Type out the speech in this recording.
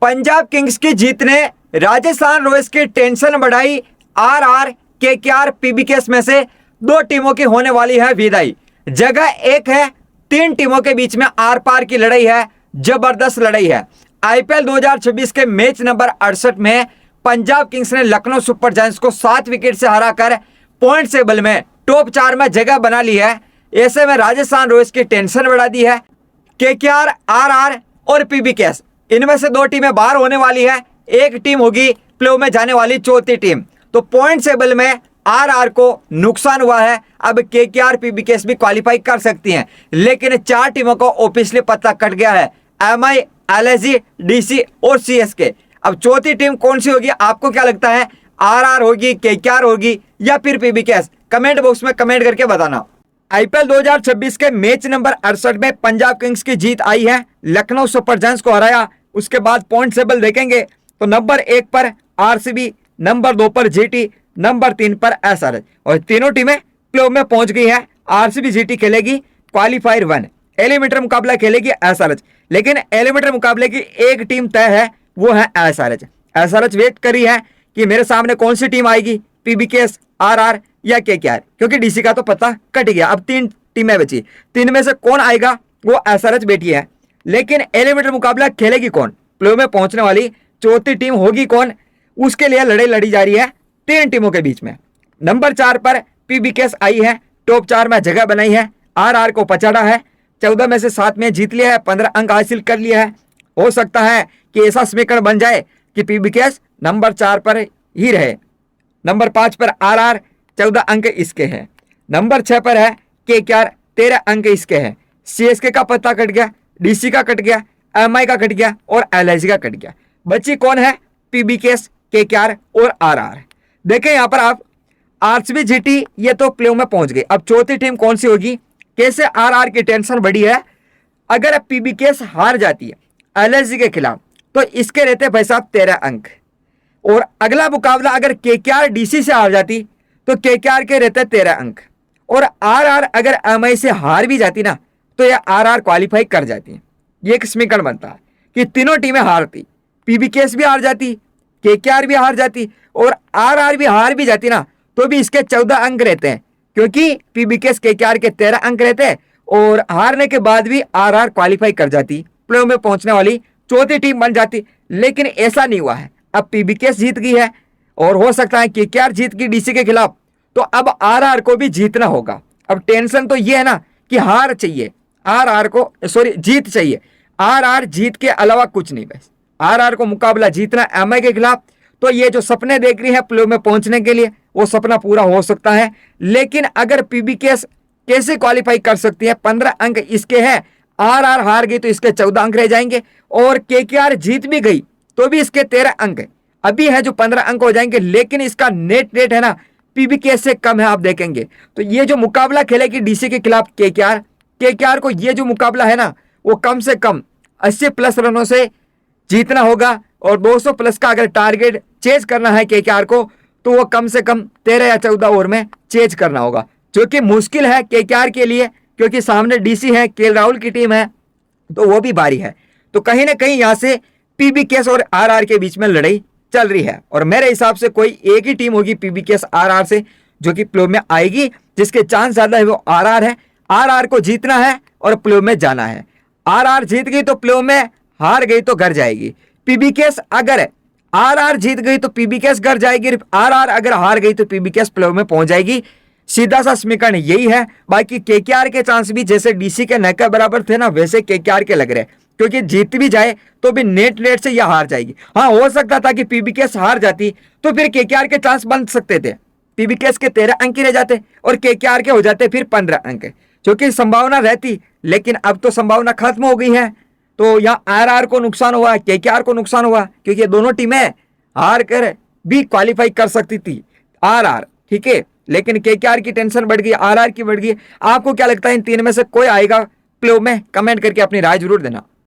Punjab Kings की जीत ने Rajasthan Royals की टेंशन बढ़ाई। आरआर, केकेआर, पीबीकेएस में से दो टीमों की होने वाली है विदाई। जगह एक है, तीन टीमों के बीच में आर पार की लड़ाई है, जबरदस्त लड़ाई है। आईपीएल 2026 के मैच नंबर 68 में पंजाब किंग्स ने लखनऊ सुपर जायंट्स को 7 विकेट से हराकर पॉइंट टेबल में टॉप 4 में जगह बना ली है। ऐसे में राजस्थान रॉयल्स की टेंशन बढ़ा दी है। केकेआर, आरआर और पीबीकेएस, इनमें से दो टीमें बाहर होने वाली है। एक टीम होगी प्ले में जाने वाली चौथी टीम। तो पॉइंट टेबल में आरआर को नुकसान हुआ है। अब केकेआर, पीबीकेएस भी क्वालिफाई कर सकती हैं, लेकिन 4 टीमों को ऑफिशियली पता कट गया है, एमआई, एलएसजी, डीसी और सीएसके। अब चौथी टीम कौन सी होगी, आपको क्या लगता है? आरआर होगी, केकेआर होगी या फिर पीबीकेएस? कमेंट बॉक्स में कमेंट करके बताना। आईपीएल 2026 के मैच नंबर 68 में पंजाब किंग्स की जीत आई है, लखनऊ सुपर जायंट्स को हराया। उसके बाद पॉइंट टेबल देखेंगे तो नंबर 1 पर आरसीबी, नंबर 2 पर जीटी, नंबर 3 पर एसआरएच, और तीनों टीमें प्ले में पहुंच गई है। आरसीबी जीटी खेलेगी क्वालीफायर 1, एलिमिनेटर मुकाबला खेलेगी एसआरएच, लेकिन एलिमिनेटर मुकाबले की एक टीम तय है, वो है एसआरएच। एसआरएच वेट करी है कि मेरे सामने कौन सी टीम आएगी, पीबीकेएस, आरआर या केकेआर, क्योंकि डीसी का तो पता कट गया। अब 3 टीमें बची, 3 में से कौन आएगा, वो एसआरएच बैठी है। लेकिन एलिमिनेटर मुकाबला खेलेगी कौन, प्ले में पहुंचने वाली चौथी टीम होगी कौन, उसके लिए लड़ाई लड़ी जा रही है 3 टीमों के बीच में। नंबर 4 पर पीबीकेएस आई है, टॉप 4 में जगह बनाई है, आरआर को पछाड़ा है, 14 में से 7 में जीत लिया है, 15 अंक हासिल कर लिया है। हो सकता है कि ऐसा समीकरण बन जाए कि पीबीकेएस नंबर 4 पर ही रहे। नंबर 5 पर आरआर, 14 अंक इसके हैं। नंबर 6 पर है केकेआर, 13 अंक इसके हैं। सीएसके का पत्ता कट गया, डीसी का कट गया, एमआई का कट गया और एलआईसी का कट गया। बची कौन है? पीबीकेएस, केकेआर और आरआर। देखें यहाँ पर आप, आरसीबी, जीटी ये तो प्ले में पहुंच गई। अब चौथी टीम कौन सी होगी? कैसे आरआर की टेंशन बढ़ी है। अगर पीबीकेएस हार जाती है एलआईसी के खिलाफ तो इसके रहते भाई साहब 13 अंक, और अगला मुकाबला अगर केकेआर डीसी से हार जाती तो केकेआर के रहते 13 अंक, और आरआर अगर एमआई से हार भी जाती ना तो यह आरआर क्वालिफाई कर जाती है। ये एक समीकरण बनता है कि तीनों टीमें हारती, पीबीकेएस भी हार जाती, केकेआर भी हार जाती और आरआर भी हार भी जाती ना, तो भी इसके 14 अंक रहते हैं, क्योंकि पीबीकेएस, केकेआर के 13 अंक रहते हैं, और हारने के बाद भी आरआर क्वालिफाई कर जाती, प्ले में पहुंचने वाली चौथी टीम बन जाती। लेकिन ऐसा नहीं हुआ है। अब पीबीकेएस जीत गई है और हो सकता है केकेआर जीत गई डीसी के खिलाफ, तो अब आरआर को भी जीतना होगा। अब टेंशन तो ये है ना कि हार चाहिए आरआर को, सॉरी जीत चाहिए। आरआर जीत के अलावा कुछ नहीं, बस आरआर को मुकाबला जीतना एमआई के खिलाफ। तो ये जो सपने देख रही है प्ले में पहुंचने के लिए, वो सपना पूरा हो सकता है। लेकिन अगर पीबीकेएस कैसे क्वालिफाई कर सकती है, 15 अंक इसके हैं, आरआर हार गई तो इसके 14 अंक रह जाएंगे, और केकेआर जीत भी गई तो भी इसके 13 अंक है। अभी है जो 15 अंक हो जाएंगे, लेकिन इसका नेट रेट है ना पीबीकेएस से कम है, आप देखेंगे। तो ये जो मुकाबला खेलेगी डीसी के खिलाफ केकेआर को ये जो मुकाबला है ना, वो कम से कम 80+ रनों से जीतना होगा, और 200 प्लस का अगर टारगेट चेज करना है केकेआर को, तो वो कम से कम 13 या 14 ओवर में चेज करना होगा, जो कि मुश्किल है केकेआर के लिए, क्योंकि सामने डीसी है, केएल राहुल की टीम है, तो वो भी भारी है। तो कहीं ना कहीं यहाँ से पीबीकेएस और आरआर के बीच में लड़ाई चल रही है, और मेरे हिसाब से कोई एक ही टीम होगी पीबीकेएस आरआर से जो कि प्ले में आएगी, जिसके चांस ज्यादा है वो आरआर है। आरआर को जीतना है और प्ले में जाना है। आरआर जीत गई तो प्ले में, हार गई तो घर जाएगी। पीबीकेएस अगर आरआर जीत गई तो पीबीकेएस घर जाएगी, आरआर अगर हार गई तो पीबीकेएस प्ले में पहुंच जाएगी। सीधा सा समीकरण यही है। बाकी केकेआर के चांस भी जैसे डीसी के नक्का बराबर थे ना, वैसे केकेआर के लग रहे, क्योंकि जीत भी जाए तो भी नेट रेट से यह हार जाएगी। हाँ, हो सकता था कि पीबीकेएस हार जाती तो फिर केकेआर के चांस बन सकते थे, पीबीकेएस के 13 अंक ही रह जाते और केकेआर के हो जाते फिर 15 अंक, जो कि संभावना रहती। लेकिन अब तो संभावना खत्म हो गई है। तो यहाँ आरआर को नुकसान हुआ, केकेआर को नुकसान हुआ, क्योंकि ये दोनों टीमें हार कर भी क्वालिफाई कर सकती थी आरआर, ठीक है। लेकिन केकेआर की टेंशन बढ़ गई, आरआर की बढ़ गई। आपको क्या लगता है इन तीन में से कोई आएगा प्ले में? कमेंट करके अपनी राय जरूर देना।